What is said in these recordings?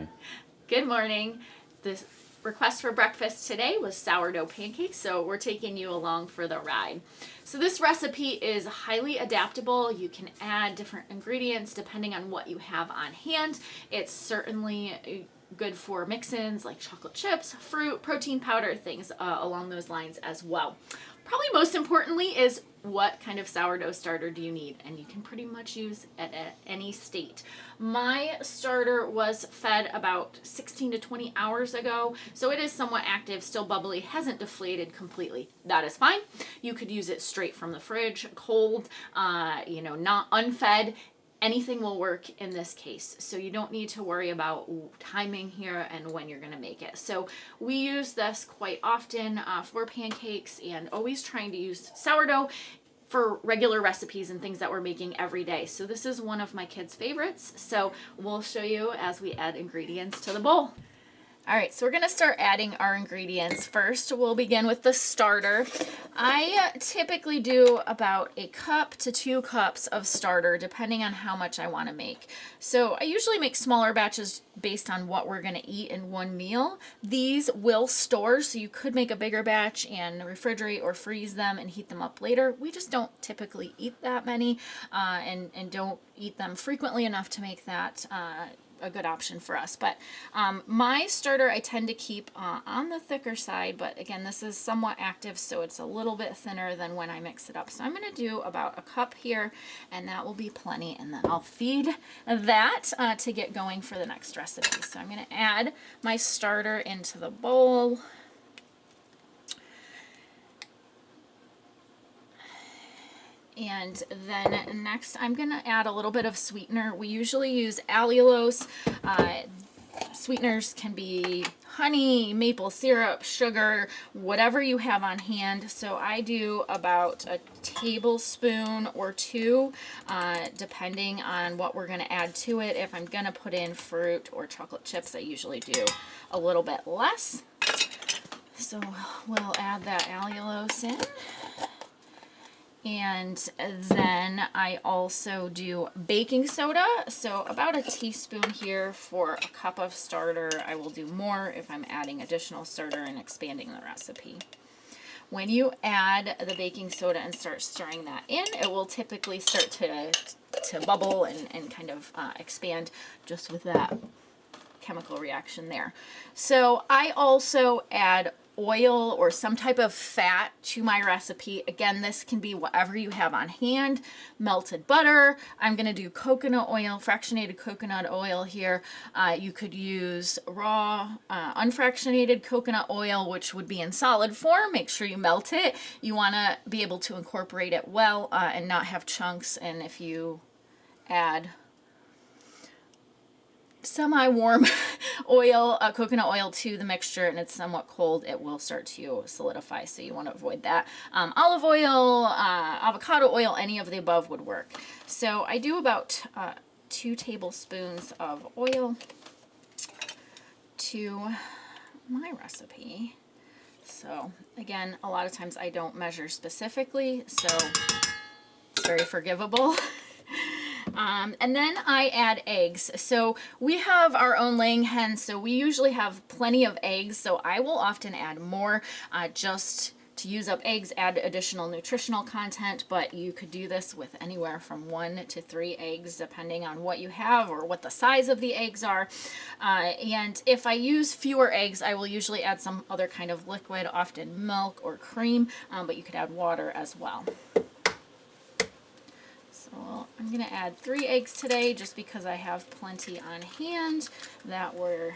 morning. Good morning. The request for breakfast today was sourdough pancakes, so we're taking you along for the ride. So this recipe is highly adaptable. You can add different ingredients depending on what you have on hand. It's certainly good for mix-ins like chocolate chips, fruit, protein powder, things along those lines as well. Probably most importantly is what kind of sourdough starter do you need, and you can pretty much use at any state. My starter was fed about 16 to 20 hours ago, so it is somewhat active, still bubbly, hasn't deflated completely. That is fine. You could use it straight from the fridge, cold, not unfed. Anything will work in this case, so you don't need to worry about timing here and when you're going to make it. So we use this quite often for pancakes, and always trying to use sourdough for regular recipes and things that we're making every day. So this is one of my kids' favorites, so we'll show you as we add ingredients to the bowl. All right, so we're gonna start adding our ingredients. First, we'll begin with the starter. I typically do about 1 cup to 2 cups of starter, depending on how much I wanna make. So I usually make smaller batches based on what we're gonna eat in one meal. These will store, so you could make a bigger batch and refrigerate or freeze them and heat them up later. We just don't typically eat that many and don't eat them frequently enough to make that a good option for us. But my starter I tend to keep on the thicker side, but again, this is somewhat active, so it's a little bit thinner than when I mix it up. So I'm going to do about 1 cup here, and that will be plenty, and then I'll feed that to get going for the next recipe. So I'm going to add my starter into the bowl. And then next I'm going to add a little bit of sweetener. We usually use allulose. Sweeteners can be honey, maple syrup, sugar, whatever you have on hand. So I do about 1 tablespoon or 2, depending on what we're going to add to it. If I'm going to put in fruit or chocolate chips, I usually do a little bit less. So we'll add that allulose in. And then I also do baking soda, so about 1 teaspoon here for 1 cup of starter. I will do more if I'm adding additional starter and expanding the recipe. When you add the baking soda and start stirring that in, it will typically start to bubble and kind of expand just with that chemical reaction there. So I also add oil or some type of fat to my recipe. Again, this can be whatever you have on hand. Melted butter. I'm going to do coconut oil, fractionated coconut oil here. You could use raw, unfractionated coconut oil, which would be in solid form. Make sure you melt it. You want to be able to incorporate it well and not have chunks. And if you add semi-warm oil, coconut oil to the mixture, and it's somewhat cold, it will start to solidify, so you want to avoid that. Olive oil, avocado oil, any of the above would work. So I do about 2 tablespoons of oil to my recipe. So again, a lot of times I don't measure specifically, so it's very forgivable. And then I add eggs. So we have our own laying hens, so we usually have plenty of eggs, so I will often add more just to use up eggs, add additional nutritional content, but you could do this with anywhere from 1 to 3 eggs depending on what you have or what the size of the eggs are. And if I use fewer eggs, I will usually add some other kind of liquid, often milk or cream, but you could add water as well. Well, I'm going to add 3 eggs today just because I have plenty on hand that we're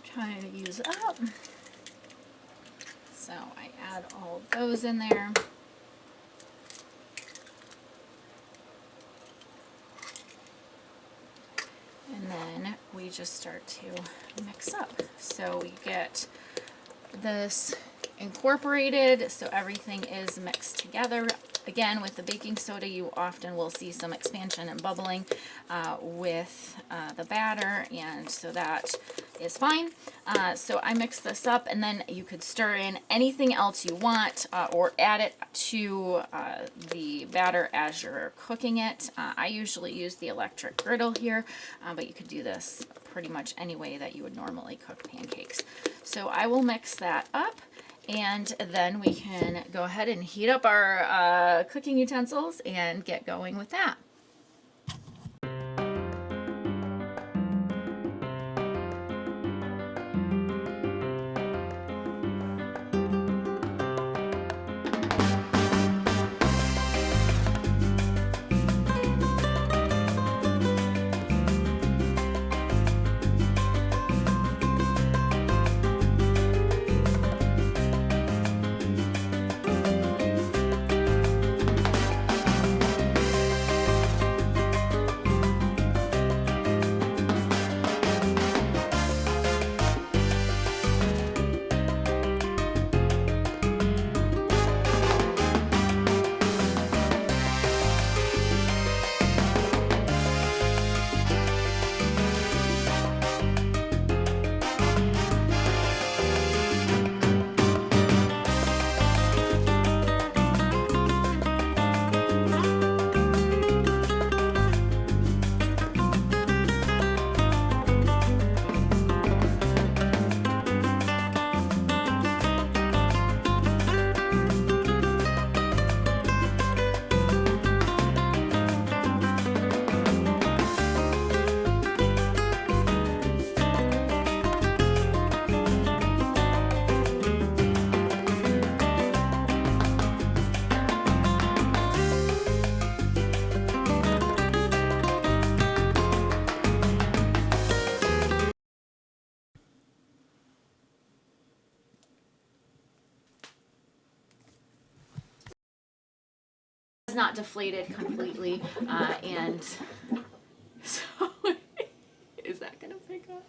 trying to use up. So I add all of those in there. And then we just start to mix up. So we get this incorporated, so everything is mixed together. Again, with the baking soda, you often will see some expansion and bubbling with the batter, and so that is fine. So I mix this up, and then you could stir in anything else you want or add it to the batter as you're cooking it. I usually use the electric griddle here, but you could do this pretty much any way that you would normally cook pancakes. So I will mix that up. And then we can go ahead and heat up our cooking utensils and get going with that. Not deflated completely, and so is that gonna pick up?